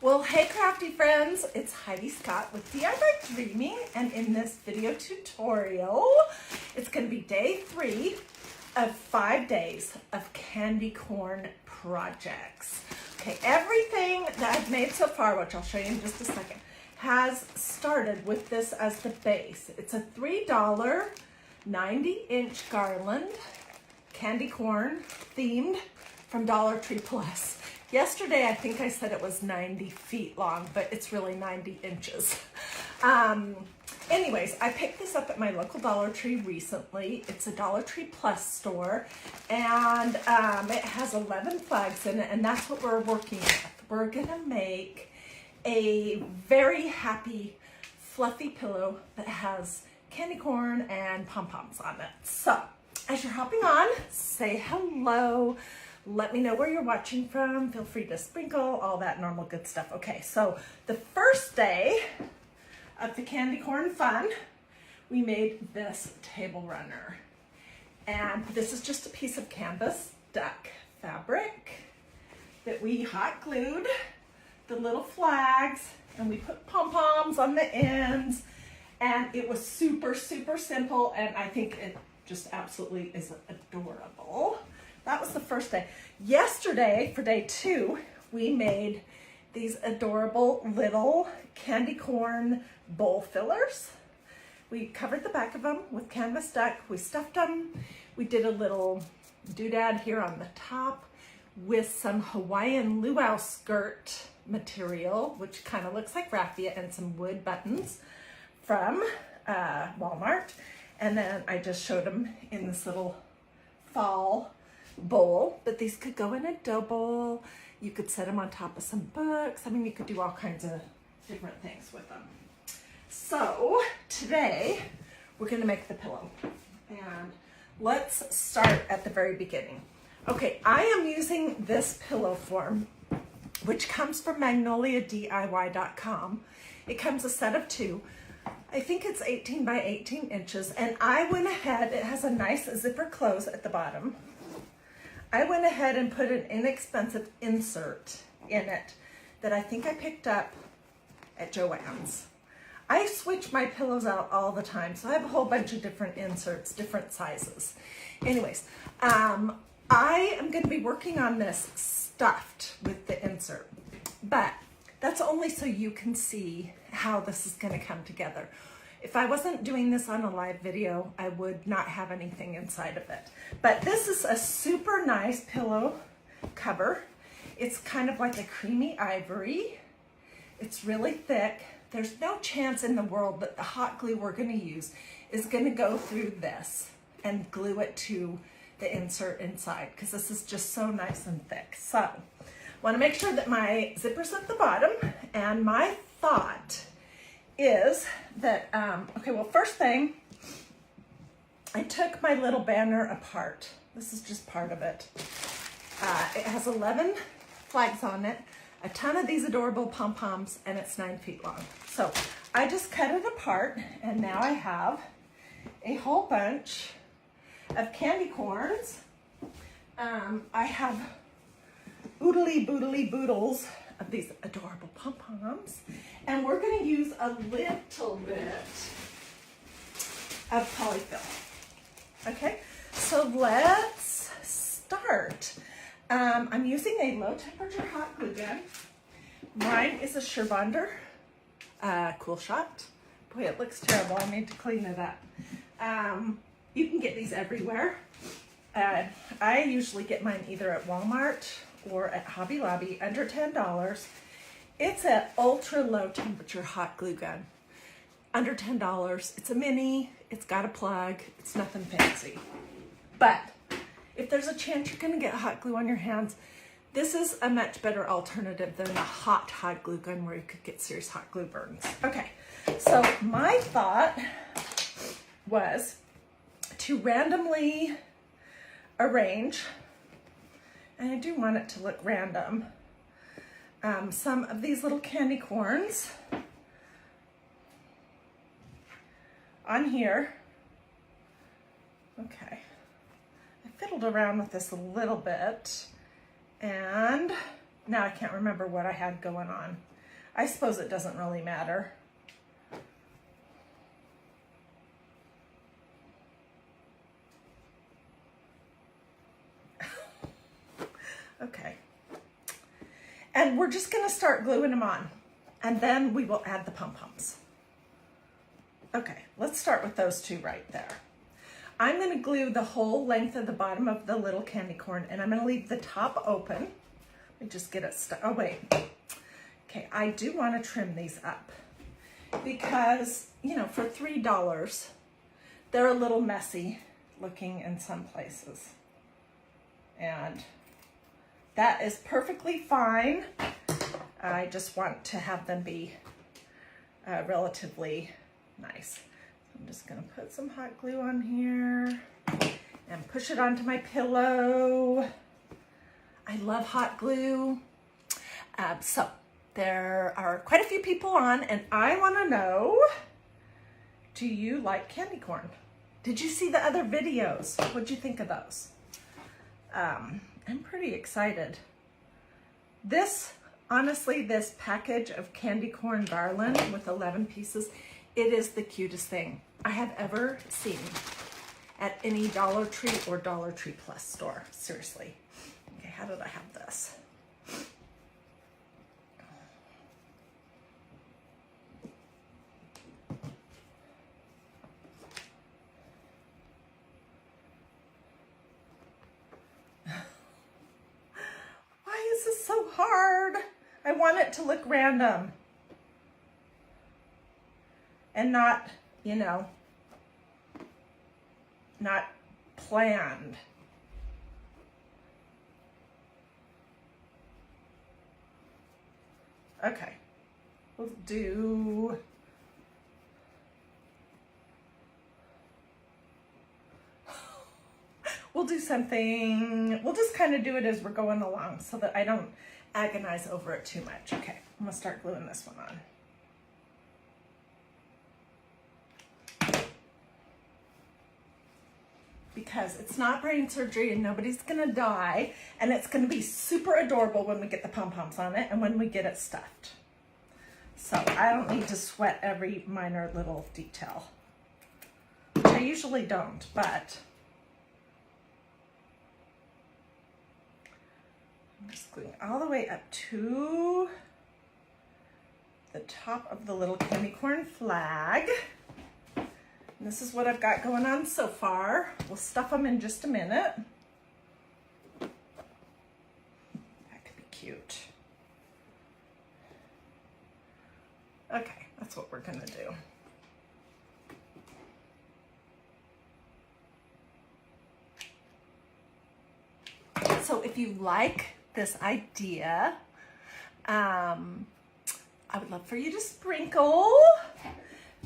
Well, hey crafty friends, it's Heidi Scott with DIY Dreaming, and in this video tutorial, it's going to be day 3 of 5 days of candy corn projects. Okay, everything that I've made so far, which I'll show you in just a second, has started with this as the base. It's a $3 90-inch garland, candy corn themed from Dollar Tree Plus. Yesterday, I think I said it was 90 feet long, but it's really 90 inches. Anyways, I picked this up at my local Dollar Tree recently. It's a Dollar Tree Plus store, and it has 11 flags in it, and that's what we're working with. We're gonna make a very happy, fluffy pillow that has candy corn and pom-poms on it. So, as you're hopping on, say hello. Let me know where you're watching from. Feel free to sprinkle, all that normal good stuff. Okay, so the first day of the candy corn fun, we made this table runner. And this is just a piece of canvas duck fabric that we hot glued the little flags, and we put pom-poms on the ends. And it was super, super simple, and I think it just absolutely is adorable. That was the first day. Yesterday, for day 2, we made these adorable little candy corn bowl fillers. We covered the back of them with canvas duck. We stuffed them. We did a little doodad here on the top with some Hawaiian luau skirt material, which kind of looks like raffia, and some wood buttons from Walmart. And then I just showed them in this little fall bowl, but these could go in a dough bowl. You could set them on top of some books. I mean, you could do all kinds of different things with them. So today we're going to make the pillow, and let's start at the very beginning. Okay, I am using this pillow form, which comes from magnoliadiy.com. It comes a set of 2. I think it's 18 by 18 inches, and I went ahead, it has a nice zipper close at the bottom. I went ahead and put an inexpensive insert in it that I think I picked up at Joann's. I switch my pillows out all the time, so I have a whole bunch of different inserts, different sizes. Anyways, I am going to be working on this stuffed with the insert, but that's only so you can see how this is going to come together. If I wasn't doing this on a live video, I would not have anything inside of it. But this is a super nice pillow cover. It's kind of like a creamy ivory. It's really thick. There's no chance in the world that the hot glue we're going to use is going to go through this and glue it to the insert inside, because this is just so nice and thick. So I want to make sure that my zipper's at the bottom, and my thought is that, okay, well, first thing, I took my little banner apart. This is just part of it. It has 11 flags on it, a ton of these adorable pom-poms, and it's 9 feet long. So I just cut it apart, and now I have a whole bunch of candy corns. I have oodly boodly boodles of these adorable pom-poms, and we're going to use a little bit of polyfill. Okay, so let's start. I'm using a low temperature hot glue gun. Mine is a Sherbonder Cool Shot. Boy, it looks terrible. I need to clean it up. You can get these everywhere. I usually get mine either at Walmart or at Hobby Lobby, under $10. It's an ultra low temperature hot glue gun. Under $10. It's a mini, it's got a plug, it's nothing fancy. But if there's a chance you're gonna get hot glue on your hands, this is a much better alternative than a hot glue gun where you could get serious hot glue burns. Okay, so my thought was to randomly arrange, and I do want it to look random, some of these little candy corns on here. Okay, I fiddled around with this a little bit, and now I can't remember what I had going on. I suppose it doesn't really matter. Okay. And we're just gonna start gluing them on, and then we will add the pom-poms. Okay, let's start with those two right there. I'm gonna glue the whole length of the bottom of the little candy corn, and I'm gonna leave the top open. Let me just get it stuck. Oh wait. Okay, I do wanna trim these up because, you know, for $3, they're a little messy looking in some places. And that is perfectly fine. I just want to have them be relatively nice. I'm just gonna put some hot glue on here and push it onto my pillow. I love hot glue. So there are quite a few people on, and I wanna know, do you like candy corn? Did you see the other videos? What'd you think of those? I'm pretty excited. Honestly, this package of candy corn garland with 11 pieces, it is the cutest thing I have ever seen at any Dollar Tree or Dollar Tree Plus store. Seriously. Okay, how did I have this? Why is this so hard? I want it to look random and not, you know, not planned. Okay, we'll do something, we'll just kind of do it as we're going along so that I don't agonize over it too much. Okay, I'm gonna start gluing this one on. Because it's not brain surgery and nobody's gonna die, and it's gonna be super adorable when we get the pom-poms on it and when we get it stuffed. So I don't need to sweat every minor little detail, which I usually don't, but I'm just gluing all the way up to the top of the little candy corn flag. And this is what I've got going on so far. We'll stuff them in just a minute. That could be cute. Okay, that's what we're gonna do. So if you like this idea, I would love for you to sprinkle,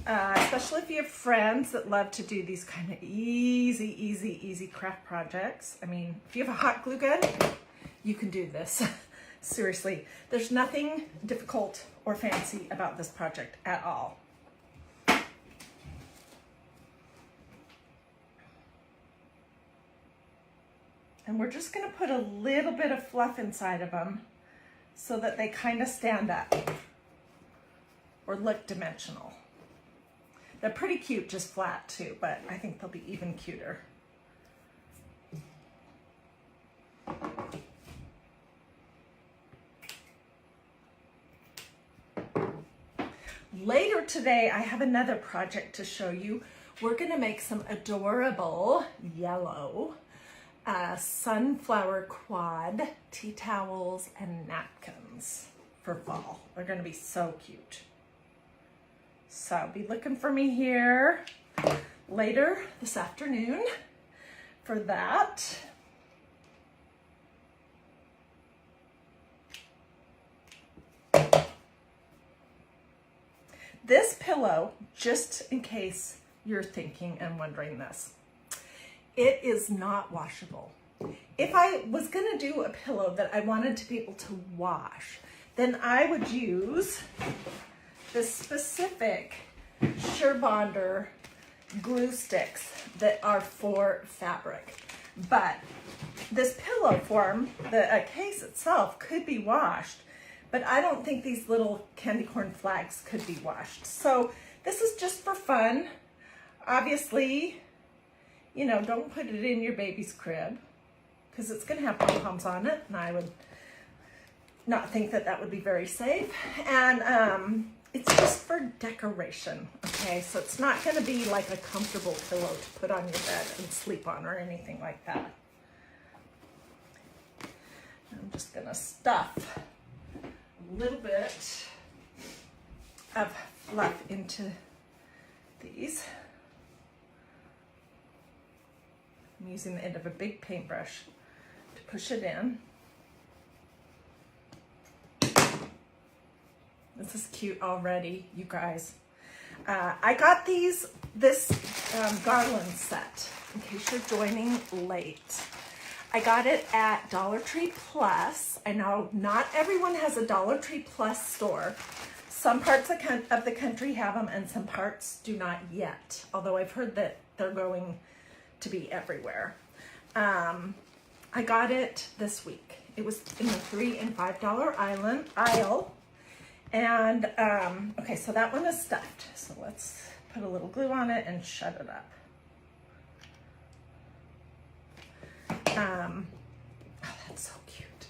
especially if you have friends that love to do these kind of easy craft projects. I mean, if you have a hot glue gun, you can do this. Seriously, there's nothing difficult or fancy about this project at all. And we're just gonna put a little bit of fluff inside of them so that they kind of stand up or look dimensional. They're pretty cute just flat too, but I think they'll be even cuter. Later today, I have another project to show you. We're gonna make some adorable yellow sunflower quad tea towels and napkins for fall. They're gonna be so cute. So be looking for me here later this afternoon for that. This pillow, just in case you're thinking and wondering this, it is not washable. If I was gonna do a pillow that I wanted to be able to wash, then I would use the specific Surebonder glue sticks that are for fabric. But this pillow form, the case itself could be washed, but I don't think these little candy corn flags could be washed. So this is just for fun. Obviously, you know, don't put it in your baby's crib because it's going to have pom-poms on it, and I would not think that that would be very safe. And it's just for decoration, okay? So it's not going to be like a comfortable pillow to put on your bed and sleep on or anything like that. I'm just going to stuff a little bit of fluff into these. I'm using the end of a big paintbrush to push it in. This is cute already, you guys. I got this garland set, in case you're joining late. I got it at Dollar Tree Plus. I know not everyone has a Dollar Tree Plus store. Some parts of the country have them and some parts do not yet, although I've heard that they're going to be everywhere. I got it this week. It was in the $3 and $5 aisle. And, okay, so that one is stuffed. So let's put a little glue on it and shut it up. Oh, that's so cute.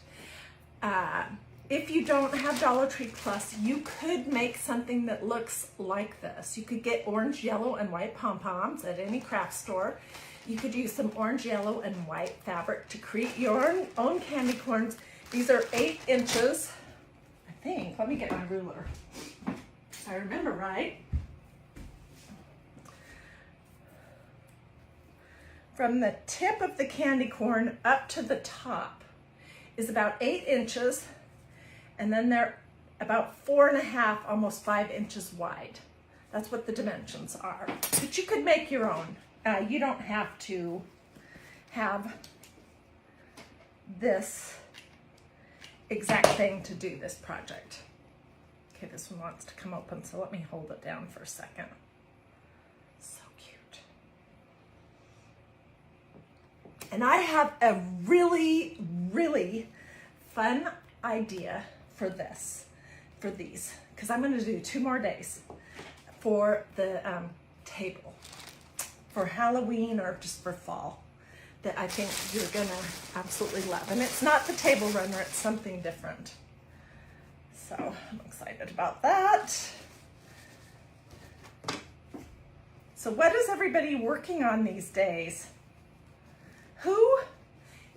If you don't have Dollar Tree Plus, you could make something that looks like this. You could get orange, yellow, and white pom-poms at any craft store. You could use some orange, yellow, and white fabric to create your own candy corns. These are 8 inches. I think, let me get my ruler, if I remember right. From the tip of the candy corn up to the top is about 8 inches, and then they're about 4.5, almost 5 inches wide. That's what the dimensions are. But you could make your own. You don't have to have this exact thing to do this project. Okay, this one wants to come open, so let me hold it down for a second. So cute. And I have a really, really fun idea for these, because I'm going to do 2 more days for the table, for Halloween or just for fall, that I think you're gonna absolutely love. And it's not the table runner, it's something different. So I'm excited about that. So what is everybody working on these days? Who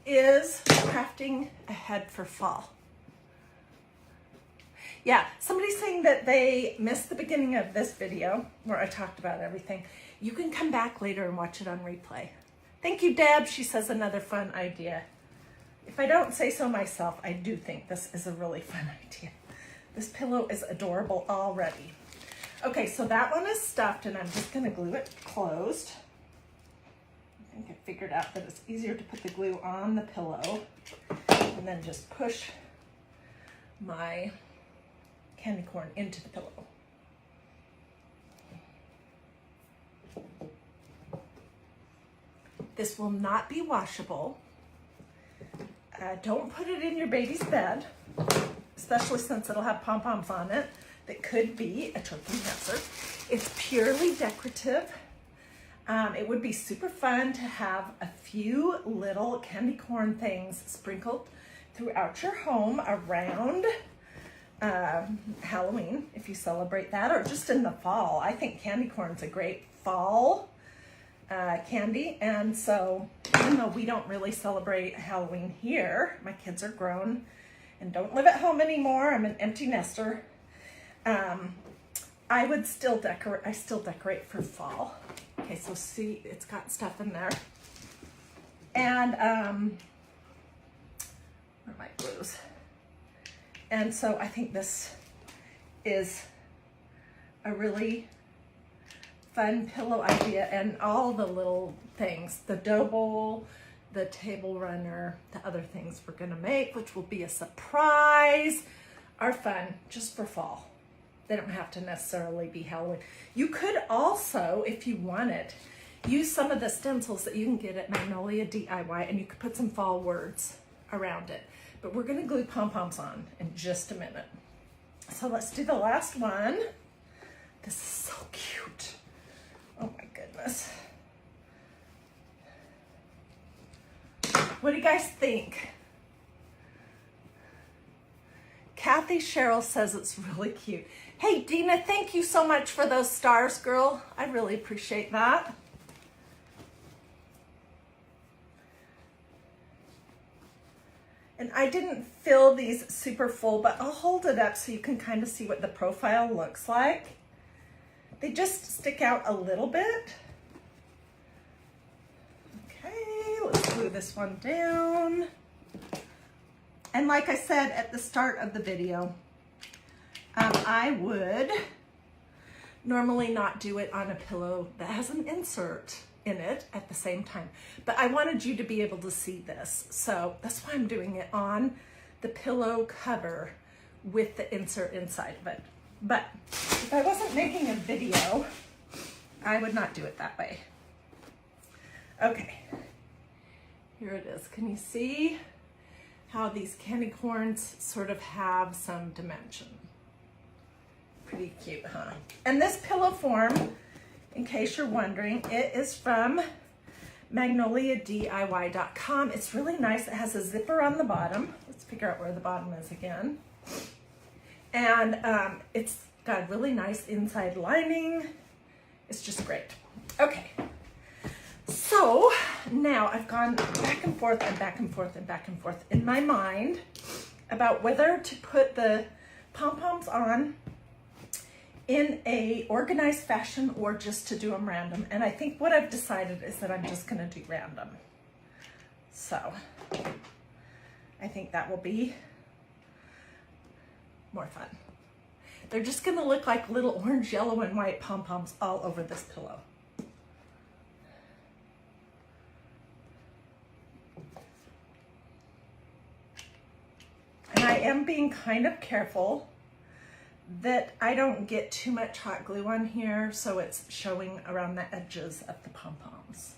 is crafting ahead for fall? Yeah, somebody's saying that they missed the beginning of this video where I talked about everything. You can come back later and watch it on replay. Thank you, Deb. She says another fun idea. If I don't say so myself, I do think this is a really fun idea. This pillow is adorable already. Okay, so that one is stuffed and I'm just gonna glue it closed. I think I figured out that it's easier to put the glue on the pillow and then just push my candy corn into the pillow. This will not be washable. Don't put it in your baby's bed, especially since it'll have pom-poms on it that could be a choking hazard. It's purely decorative. It would be super fun to have a few little candy corn things sprinkled throughout your home around Halloween, if you celebrate that, or just in the fall. I think candy corn's a great fall candy, and so even though we don't really celebrate Halloween here, my kids are grown and don't live at home anymore. I'm an empty nester. I would still decorate. I still decorate for fall. Okay, so see, it's got stuff in there, and where are my glues? And so I think this is a really fun pillow idea, and all the little things, the dough bowl, the table runner, the other things we're gonna make, which will be a surprise, are fun just for fall. They don't have to necessarily be Halloween. You could also, if you wanted, use some of the stencils that you can get at Magnolia DIY, and you could put some fall words around it. But we're gonna glue pom-poms on and just a minute. So let's do the last one. This is so cute. Oh my goodness. What do you guys think? Kathy Cheryl says it's really cute. Hey, Dina, thank you so much for those stars, girl. I really appreciate that. And I didn't fill these super full, but I'll hold it up so you can kind of see what the profile looks like. They just stick out a little bit. Okay, let's glue this one down. And like I said at the start of the video, I would normally not do it on a pillow that has an insert in it at the same time, but I wanted you to be able to see this, so that's why I'm doing it on the pillow cover with the insert inside of it. But if I wasn't making a video, I would not do it that way. Okay, here it is. Can you see how these candy corns sort of have some dimension? Pretty cute, huh? And this pillow form, in case you're wondering, it is from magnoliadiy.com. It's really nice. It has a zipper on the bottom. Let's figure out where the bottom is again. And it's got a really nice inside lining. It's just great. Okay, so now I've gone back and forth and back and forth and back and forth in my mind about whether to put the pom-poms on in a organized fashion or just to do them random. And I think what I've decided is that I'm just gonna do random. So I think that will be more fun. They're just gonna look like little orange, yellow, and white pom-poms all over this pillow. And I am being kind of careful that I don't get too much hot glue on here so it's showing around the edges of the pom-poms.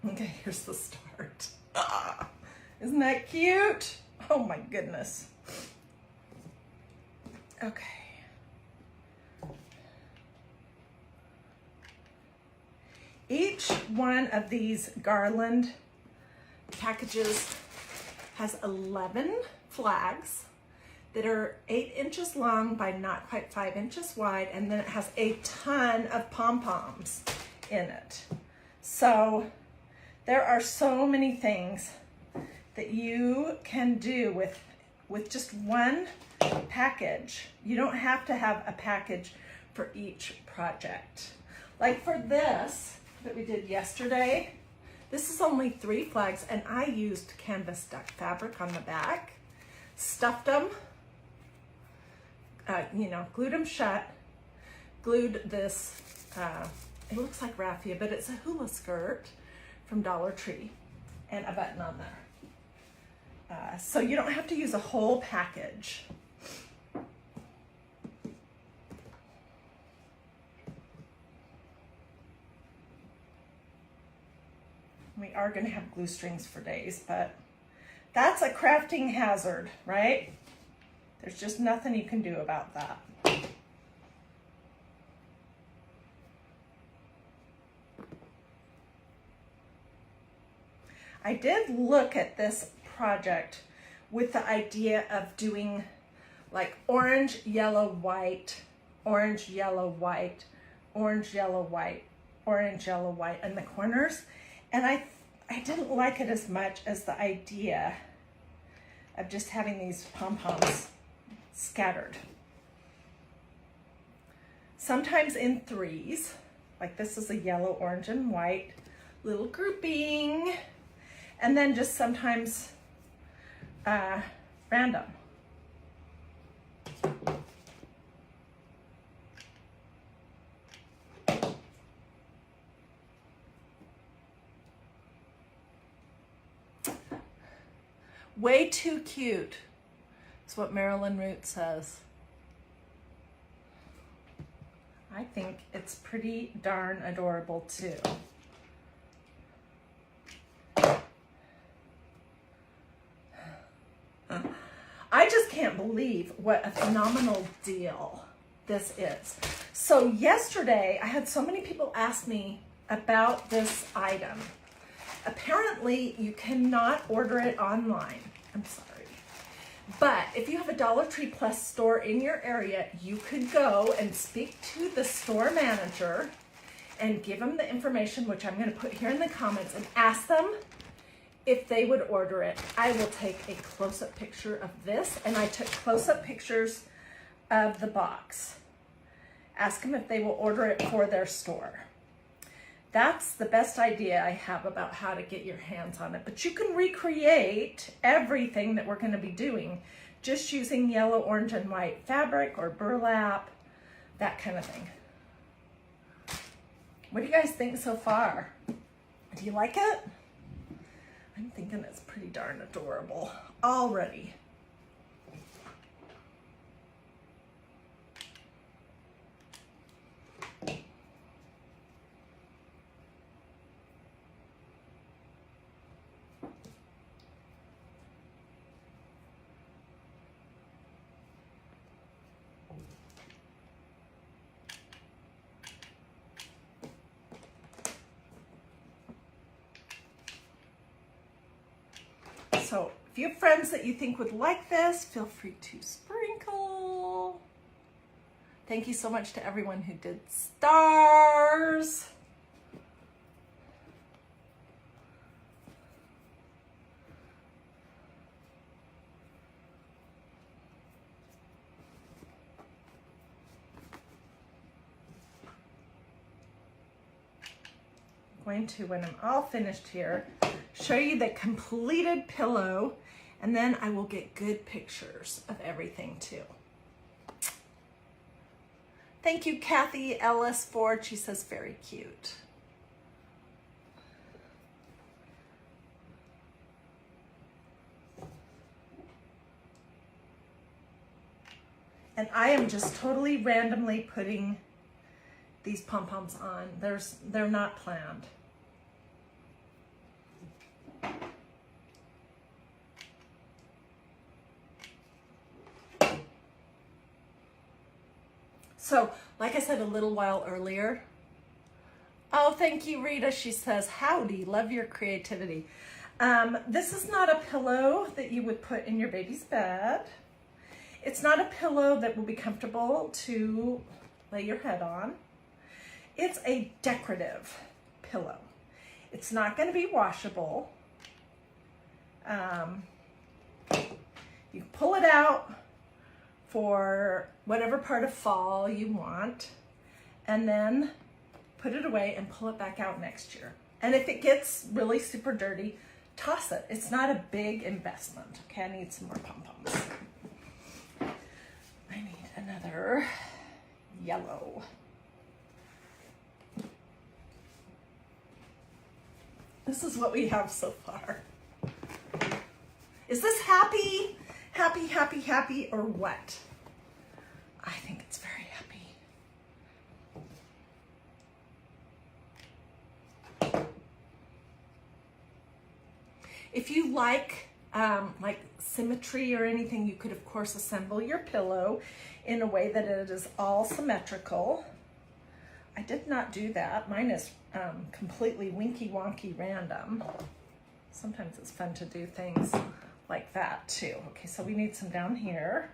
Okay, here's the start. Ah, isn't that cute? Oh my goodness. Okay. Each one of these garland packages has 11 flags that are 8 inches long by not quite 5 inches wide, and then it has a ton of pom-poms in it. So there are so many things that you can do with just one package. You don't have to have a package for each project. Like for this that we did yesterday, this is only 3 flags, and I used canvas duck fabric on the back, stuffed them, glued them shut, glued this, it looks like raffia, but it's a hula skirt from Dollar Tree, and a button on there. So you don't have to use a whole package. We are going to have glue strings for days, but that's a crafting hazard, right? There's just nothing you can do about that. I did look at this project with the idea of doing like orange, yellow, white, orange, yellow, white, orange, yellow, white, orange, yellow, white in the corners. And I didn't like it as much as the idea of just having these pom-poms scattered. Sometimes in threes, like this is a yellow, orange, and white little grouping. And then just sometimes random. Way too cute. That's what Marilyn Root says. I think it's pretty darn adorable too. I just can't believe what a phenomenal deal this is. So yesterday, I had so many people ask me about this item. Apparently, you cannot order it online. I'm sorry. But if you have a Dollar Tree Plus store in your area, you could go and speak to the store manager and give them the information, which I'm going to put here in the comments, and ask them if they would order it. I will take a close-up picture of this, and I took close-up pictures of the box. Ask them if they will order it for their store. That's the best idea I have about how to get your hands on it. But you can recreate everything that we're going to be doing just using yellow, orange, and white fabric or burlap, that kind of thing. What do you guys think so far? Do you like it? I'm thinking it's pretty darn adorable already. So if you have friends that you think would like this, feel free to sprinkle. Thank you so much to everyone who did stars. I'm going to, when I'm all finished here, show you the completed pillow, and then I will get good pictures of everything too. Thank you, Kathy Ellis Ford. She says very cute. And I am just totally randomly putting these pom-poms on. They're not planned. So, like I said a little while earlier, oh, thank you, Rita. She says, howdy, love your creativity. This is not a pillow that you would put in your baby's bed. It's not a pillow that will be comfortable to lay your head on. It's a decorative pillow. It's not going to be washable. You can pull it out for whatever part of fall you want, and then put it away and pull it back out next year. And if it gets really super dirty, toss it. It's not a big investment. Okay, I need some more pom-poms. I need another yellow. This is what we have so far. Is this happy? Happy, happy, happy, or what? I think it's very happy. If you like symmetry or anything, you could of course assemble your pillow in a way that it is all symmetrical. I did not do that. Mine is completely winky wonky random. Sometimes it's fun to do things like that too. Okay, so we need some down here.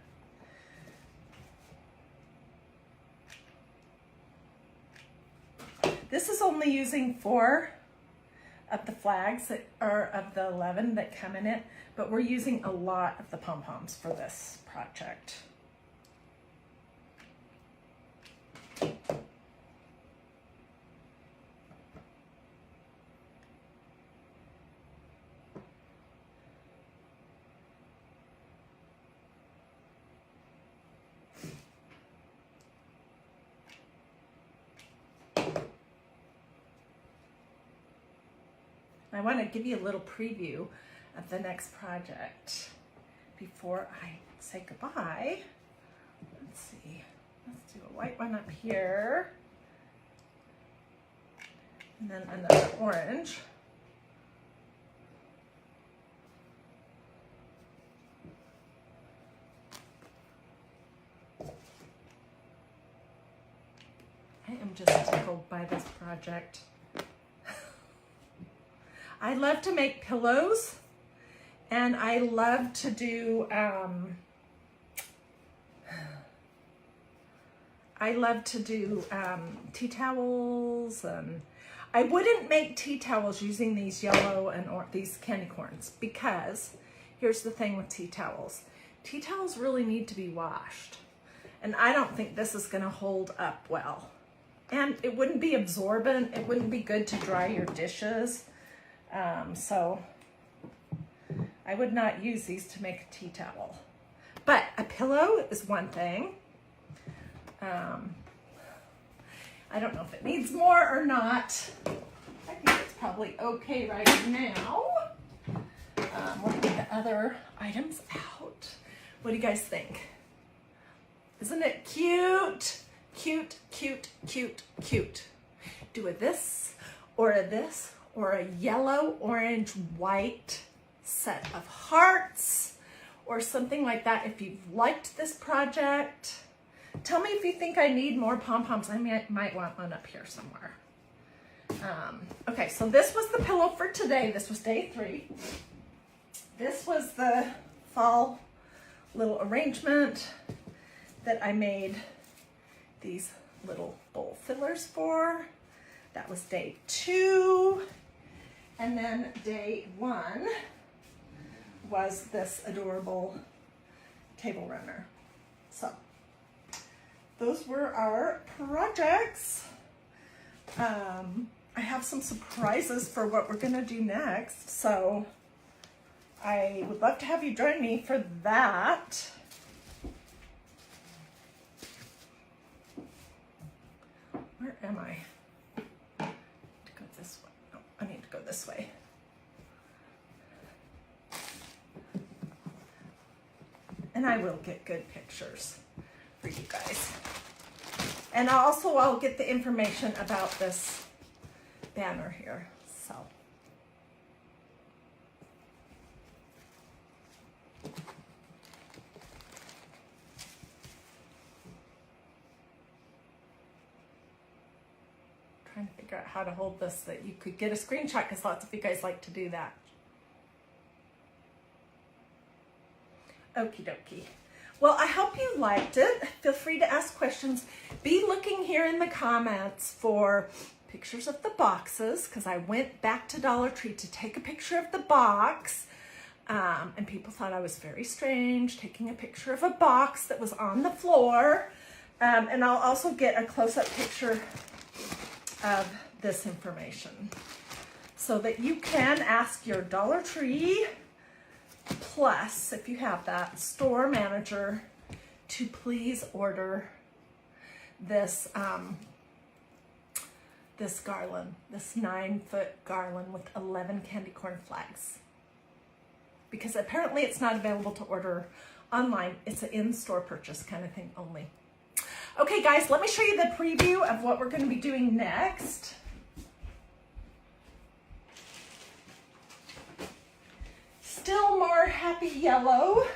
This is only using 4 of the flags that are of the 11 that come in it, but we're using a lot of the pom-poms for this project. I want to give you a little preview of the next project. Before I say goodbye, let's see, let's do a white one up here, and then another orange. I am just tickled by this project. I love to make pillows, and I love to do, tea towels, and I wouldn't make tea towels using these yellow and these candy corns, because here's the thing with tea towels. Tea towels really need to be washed, and I don't think this is gonna hold up well. And it wouldn't be absorbent. It wouldn't be good to dry your dishes. So I would not use these to make a tea towel. But a pillow is one thing. I don't know if it needs more or not. I think it's probably okay right now. We'll get the other items out. What do you guys think? Isn't it cute? Cute, cute, cute, cute. Do a this, or a yellow, orange, white set of hearts, or something like that. If you've liked this project, tell me if you think I need more pom-poms. I might want one up here somewhere. Okay, so this was the pillow for today. This was day 3. This was the fall little arrangement that I made these little bowl fillers for. That was day 2. And then day 1 was this adorable table runner. So those were our projects. I have some surprises for what we're gonna do next. So I would love to have you join me for that. Where am I? To go this way. No, I need to go this way. And I will get good pictures for you guys. And I'll get the information about this banner here. So. Trying to figure out how to hold this so that you could get a screenshot, because lots of you guys like to do that. Okie dokie. Well, I hope you liked it. Feel free to ask questions. Be looking here in the comments for pictures of the boxes, because I went back to Dollar Tree to take a picture of the box. And people thought I was very strange taking a picture of a box that was on the floor. And I'll also get a close-up picture of this information so that you can ask your Dollar Tree Plus, if you have that, store manager to please order this this garland, this 9-foot garland with 11 candy corn flags, because apparently it's not available to order online. It's an in-store purchase kind of thing only. Okay guys, let me show you the preview of what we're going to be doing next. Still more happy yellow.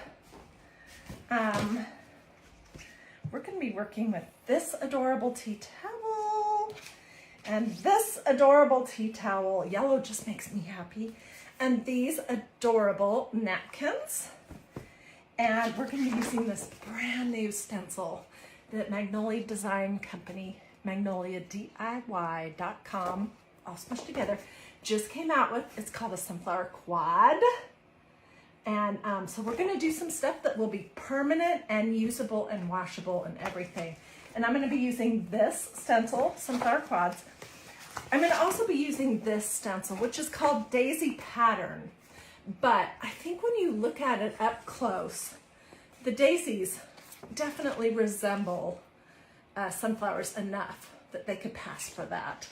We're going to be working with this adorable tea towel and this adorable tea towel. Yellow just makes me happy. And these adorable napkins. And we're going to be using this brand new stencil that Magnolia Design Company, magnoliadiy.com, all smushed together, just came out with. It's called a Sunflower Quad. And so we're gonna do some stuff that will be permanent and usable and washable and everything. And I'm gonna be using this stencil, Sunflower Quads. I'm gonna also be using this stencil, which is called Daisy Pattern. But I think when you look at it up close, the daisies definitely resemble sunflowers enough that they could pass for that.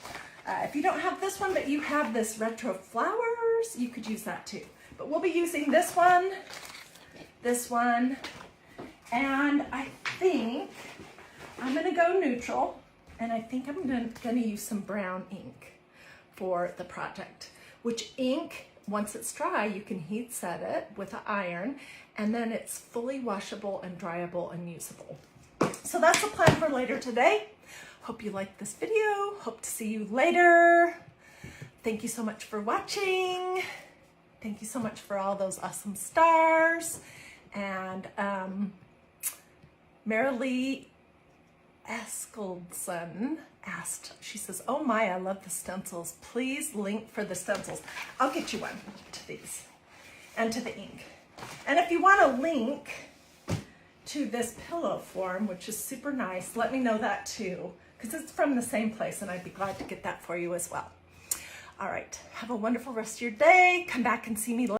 If you don't have this one, but you have this retro flowers, you could use that too. But we'll be using this one, and I think I'm gonna go neutral, and I think I'm gonna use some brown ink for the project, which ink, once it's dry, you can heat set it with an iron, and then it's fully washable and dryable and usable. So that's the plan for later today. Hope you liked this video. Hope to see you later. Thank you so much for watching. Thank you so much for all those awesome stars. And Marilee Eskeldson asked, she says, oh my, I love the stencils. Please link for the stencils. I'll get you one to these and to the ink. And if you want a link to this pillow form, which is super nice, let me know that too, because it's from the same place and I'd be glad to get that for you as well. All right, have a wonderful rest of your day. Come back and see me later.